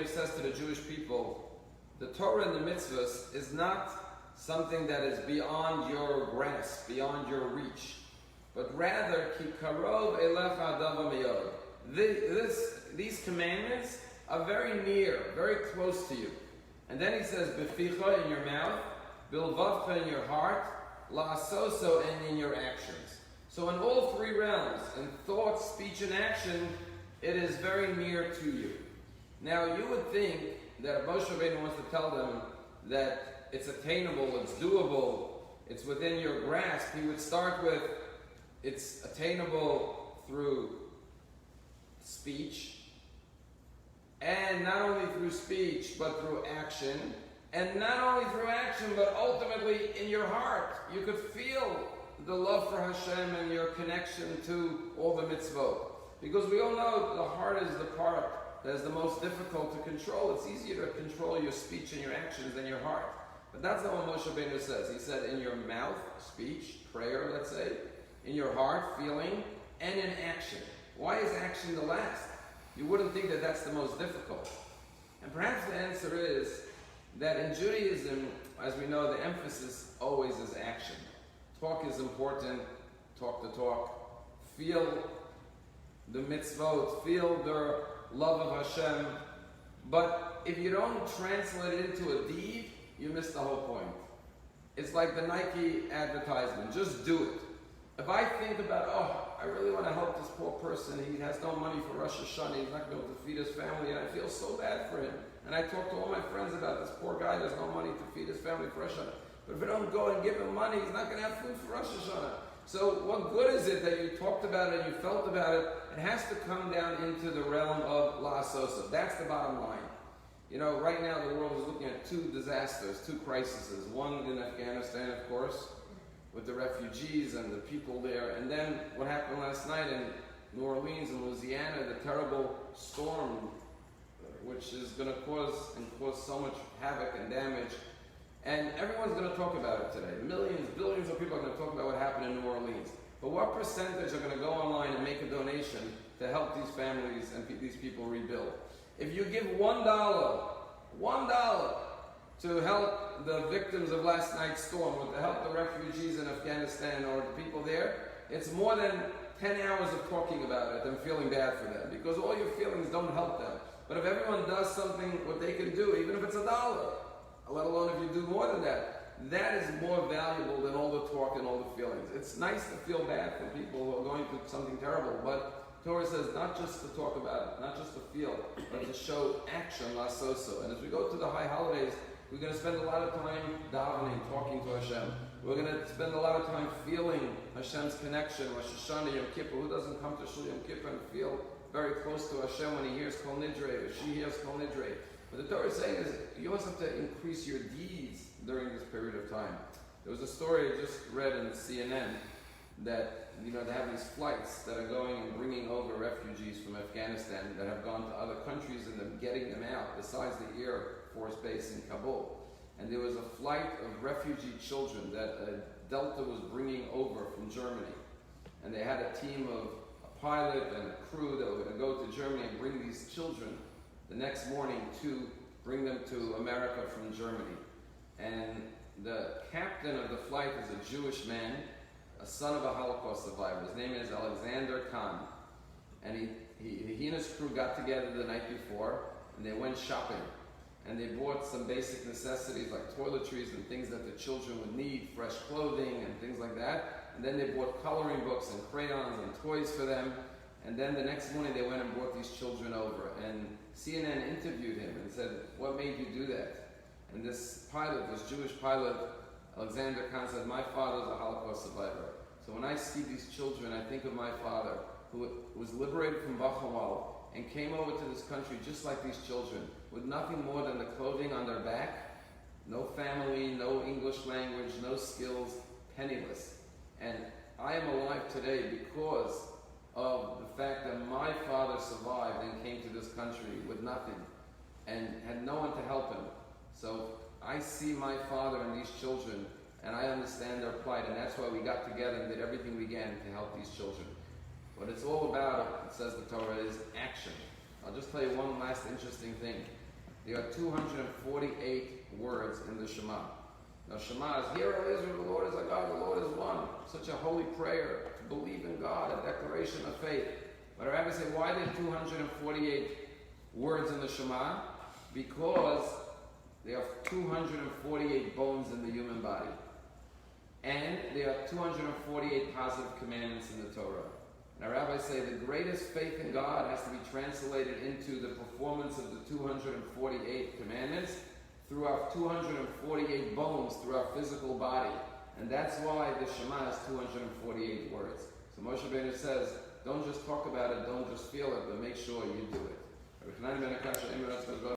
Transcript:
says to the Jewish people, the Torah and the mitzvahs is not something that is beyond your grasp, beyond your reach, but rather, ki karov elef adava miyod. These commandments are very near, very close to you. And then he says, beficha, in your mouth, bilvavcha, in your heart, la'asoso, and in your actions. So in all three realms, in thought, speech, and action, it is very near to you. Now you would think that if Moshe Rabbeinu wants to tell them that it's attainable, it's doable, it's within your grasp, he would start with, it's attainable through speech, and not only through speech, but through action, and not only through action, but ultimately in your heart. You could feel the love for Hashem and your connection to all the mitzvot. Because we all know the heart is the part that is the most difficult to control. It's easier to control your speech and your actions than your heart. But that's not what Moshe Rabbeinu says. He said in your mouth, speech, prayer, let's say, in your heart, feeling, and in action. Why is action the last? You wouldn't think that that's the most difficult. And perhaps the answer is that in Judaism, as we know, the emphasis always is action. Talk is important, talk the talk. Feel the mitzvot, feel the love of Hashem. But if you don't translate it into a deed, you miss the whole point. It's like the Nike advertisement, just do it. If I think about, I really want to help this poor person, he has no money for Rosh Hashanah, he's not going to be able to feed his family, and I feel so bad for him. And I talk to all my friends about this poor guy, there's no money to feed his family for Rosh Hashanah. But if I don't go and give him money, he's not going to have food for Rosh Hashanah. So what good is it that you talked about it and you felt about it? It has to come down into the realm of la'asosa. That's the bottom line. You know, right now the world is looking at two disasters, two crises. One in Afghanistan, of course, with the refugees and the people there. And then what happened last night in New Orleans and Louisiana, the terrible storm, which is going to cause so much havoc and damage. And everyone's going to talk about it today. Millions, billions of people are going to talk about what happened in New Orleans. But what percentage are going to go online and make a donation to help these families and these people rebuild? If you give $1 to help the victims of last night's storm, or to help the refugees in Afghanistan or the people there, it's more than 10 hours of talking about it and feeling bad for them, because all your feelings don't help them. But if everyone does something, what they can do, even if it's $1, let alone if you do more than that, that is more valuable than all the talk and all the feelings. It's nice to feel bad for people who are going through something terrible, but Torah says not just to talk about it, not just to feel, but to show action, la'asoso. And as we go to the high holidays, we're going to spend a lot of time davening, talking to Hashem. We're going to spend a lot of time feeling Hashem's connection. Rosh Hashanah, Yom Kippur. Who doesn't come to Shul Yom Kippur and feel very close to Hashem when he hears Kol Nidre, or she hears Kol Nidre? What the Torah is saying is you also have to increase your deeds during this period of time. There was a story I just read in CNN that, they have these flights that are going and bringing over refugees from Afghanistan that have gone to other countries and they're getting them out, besides the Air Force Base in Kabul. And there was a flight of refugee children that Delta was bringing over from Germany. And they had a team of a pilot and a crew that were going to go to Germany and bring these children the next morning to bring them to America from Germany. And the captain of the flight is a Jewish man, a son of a Holocaust survivor. His name is Alexander Khan. And he and his crew got together the night before and they went shopping. And they bought some basic necessities like toiletries and things that the children would need, fresh clothing and things like that. And then they bought coloring books and crayons and toys for them. And then the next morning they went and brought these children over. And CNN interviewed him and said, "What made you do that?" And this pilot, this Jewish pilot, Alexander Khan, said, "My father's a Holocaust survivor. So when I see these children, I think of my father, who was liberated from Buchenwald and came over to this country just like these children, with nothing more than the clothing on their back, no family, no English language, no skills, penniless. And I am alive today because of the fact that my father survived and came to this country with nothing and had no one to help him. So I see my father and these children, and I understand their plight, and that's why we got together and did everything we can to help these children." What it's all about, it says the Torah, is action. I'll just tell you one last interesting thing. There are 248 words in the Shema. Now Shema is, Hear, O Israel, the Lord is our God, the Lord is one. Such a holy prayer to believe in God, a declaration of faith. But Rabbi say, why did 248 words in the Shema? Because there are 248 bones in the human body. And there are 248 positive commandments in the Torah. Now rabbis say the greatest faith in God has to be translated into the performance of the 248 commandments through our 248 bones, through our physical body. And that's why the Shema is 248 words. So Moshe Rabbeinu says, don't just talk about it, don't just feel it, but make sure you do it.